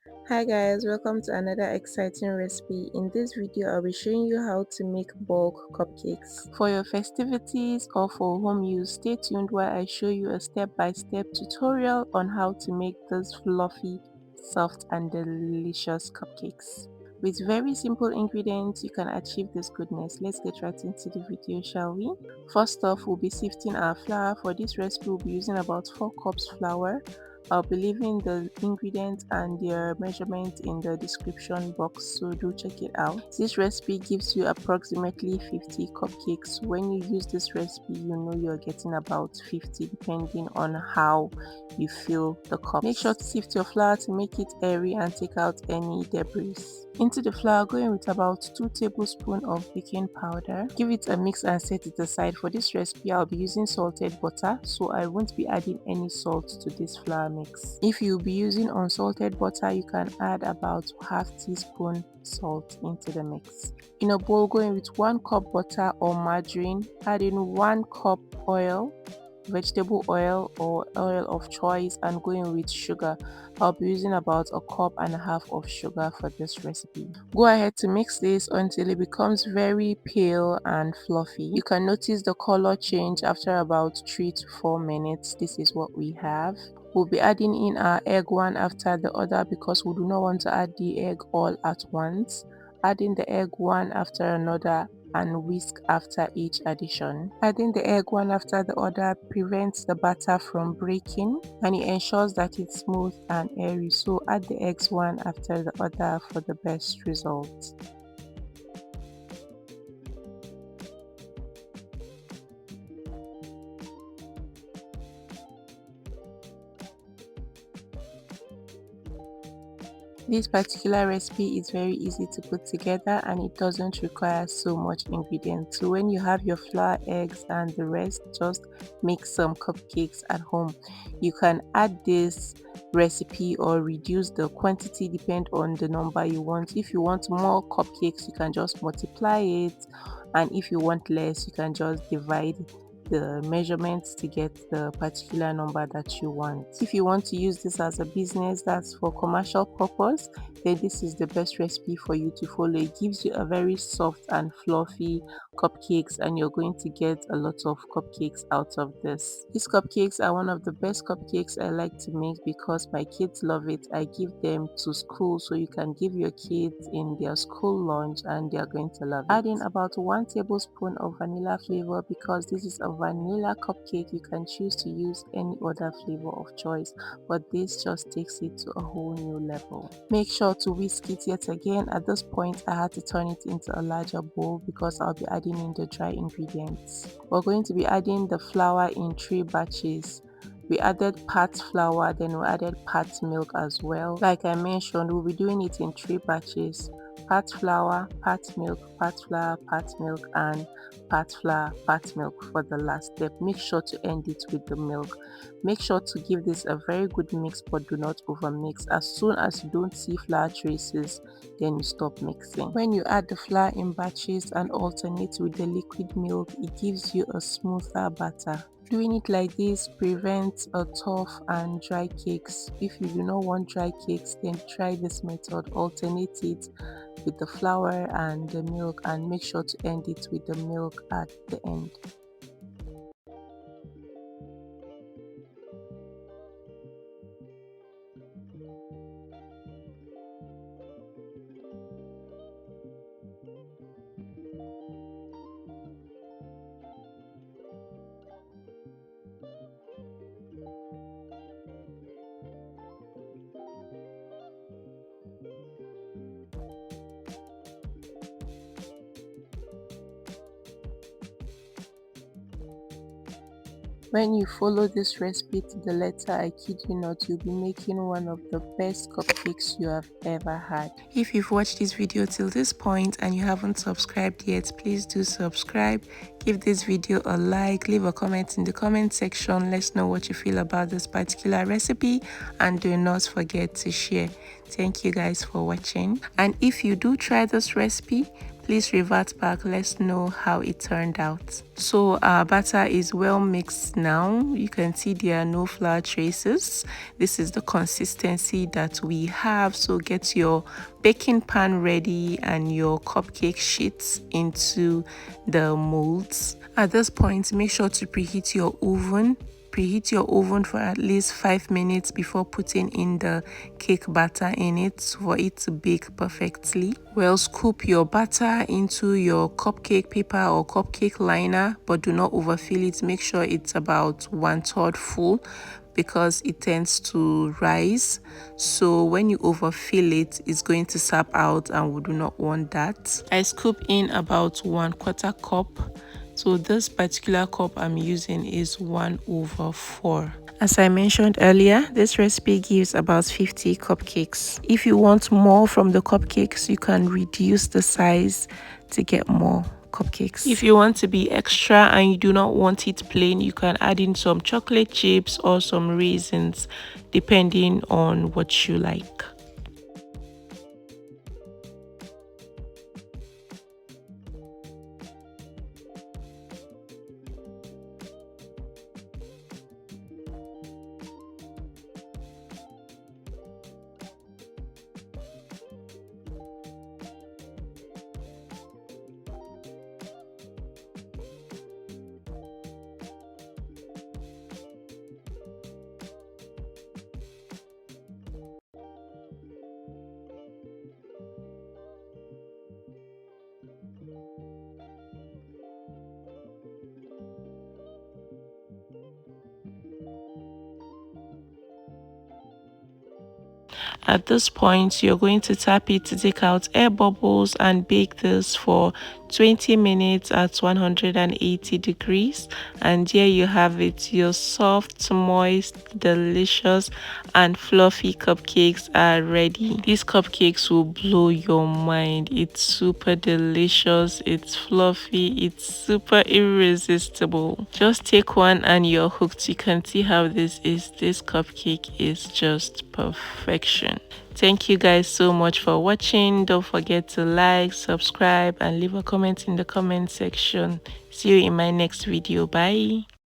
Hi guys, welcome to another exciting recipe. In this video, I'll be showing you how to make bulk cupcakes. For your festivities or for home use, stay tuned while I show you a step-by-step tutorial on how to make those fluffy, soft and delicious cupcakes. With very simple ingredients, you can achieve this goodness. Let's get right into the video, shall we? First off, we'll be sifting our flour. For this recipe, we'll be using about 4 cups flour. I'll be leaving the ingredients and their measurement in the description box, so do check it out. This recipe gives you approximately 50 cupcakes. When you use this recipe, you know you're getting about 50 depending on how you fill the cup. Make sure to sift your flour to make it airy and take out any debris. Into the flour, go in with about 2 tablespoons of baking powder. Give it a mix and set it aside. For this recipe, I'll be using salted butter, so I won't be adding any salt to this flour mix. If you'll be using unsalted butter, you can add about half teaspoon salt into the mix. In a bowl, go in with 1 cup butter or margarine, add in 1 cup oil, vegetable oil or oil of choice, and going with sugar. I'll be using about 1.5 cups of sugar for this recipe. Go ahead to mix this until it becomes very pale and fluffy. You can notice the color change after about 3 to 4 minutes. This is what we have. We'll be adding in our egg one after the other because we do not want to add the egg all at once. Adding the egg one after another and whisk after each addition. Adding the egg one after the other prevents the batter from breaking and it ensures that it's smooth and airy, so add the eggs one after the other for the best results. This particular recipe is very easy to put together and it doesn't require so much ingredients. So when you have your flour, eggs and the rest, just make some cupcakes at home. You can add this recipe or reduce the quantity depend on the number you want. If you want more cupcakes, you can just multiply it, and if you want less, you can just divide the measurements to get the particular number that you want. If you want to use this as a business, that's for commercial purpose, then this is the best recipe for you to follow. It gives you a very soft and fluffy cupcakes and you're going to get a lot of cupcakes out of this. These cupcakes are one of the best cupcakes I like to make because my kids love it. I give them to school, so you can give your kids in their school lunch and they're going to love it. Add in about 1 tablespoon of vanilla flavor because this is a vanilla cupcake. You can choose to use any other flavor of choice, but this just takes it to a whole new level. Make sure to whisk it yet again. At this point, I had to turn it into a larger bowl because I'll be adding in the dry ingredients. We're going to be adding the flour in 3 batches. We added part flour, then we added part milk as well. Like I mentioned, we'll be doing it in 3 batches: part flour, part milk, part flour, part milk, and part flour, part milk for the last step. Make sure to end it with the milk. Make sure to give this a very good mix, but do not over mix. As soon as you don't see flour traces, then you stop mixing. When you add the flour in batches and alternate with the liquid milk, it gives you a smoother batter. Doing it like this prevents a tough and dry cakes. If you do not want dry cakes, then try this method. Alternate it with the flour and the milk and make sure to end it with the milk at the end. When you follow this recipe to the letter, I kid you not, you'll be making one of the best cupcakes you have ever had. If you've watched this video till this point and you haven't subscribed yet, please do subscribe. Give this video a like, leave a comment in the comment section. Let's know what you feel about this particular recipe and do not forget to share. Thank you guys for watching, and if you do try this recipe, Please revert back, let's know how it turned out. So our batter is well mixed now. You can see there are no flour traces. This is the consistency that we have. So get your baking pan ready and your cupcake sheets into the molds. At this point, make sure to preheat your oven. Preheat your oven for at least 5 minutes before putting in the cake batter in it for it to bake perfectly. Well, scoop your batter into your cupcake paper or cupcake liner, but do not overfill it. Make sure it's about 1/3 full because it tends to rise. So when you overfill it, it's going to sap out and we do not want that. I scoop in about 1/4 cup. So this particular cup I'm using is 1/4. As I mentioned earlier, this recipe gives about 50 cupcakes. If you want more from the cupcakes, you can reduce the size to get more cupcakes. If you want to be extra and you do not want it plain, you can add in some chocolate chips or some raisins, depending on what you like. At this point, you're going to tap it to take out air bubbles and bake this for 20 minutes at 180 degrees. And here you have it. Your soft, moist, delicious and fluffy cupcakes are ready. These cupcakes will blow your mind. It's super delicious, it's fluffy, it's super irresistible. Just take one and you're hooked. You can see how this is. This cupcake is just perfection. Thank you guys so much for watching. Don't forget to like, subscribe and leave a comment in the comment section. See you in my next video. Bye.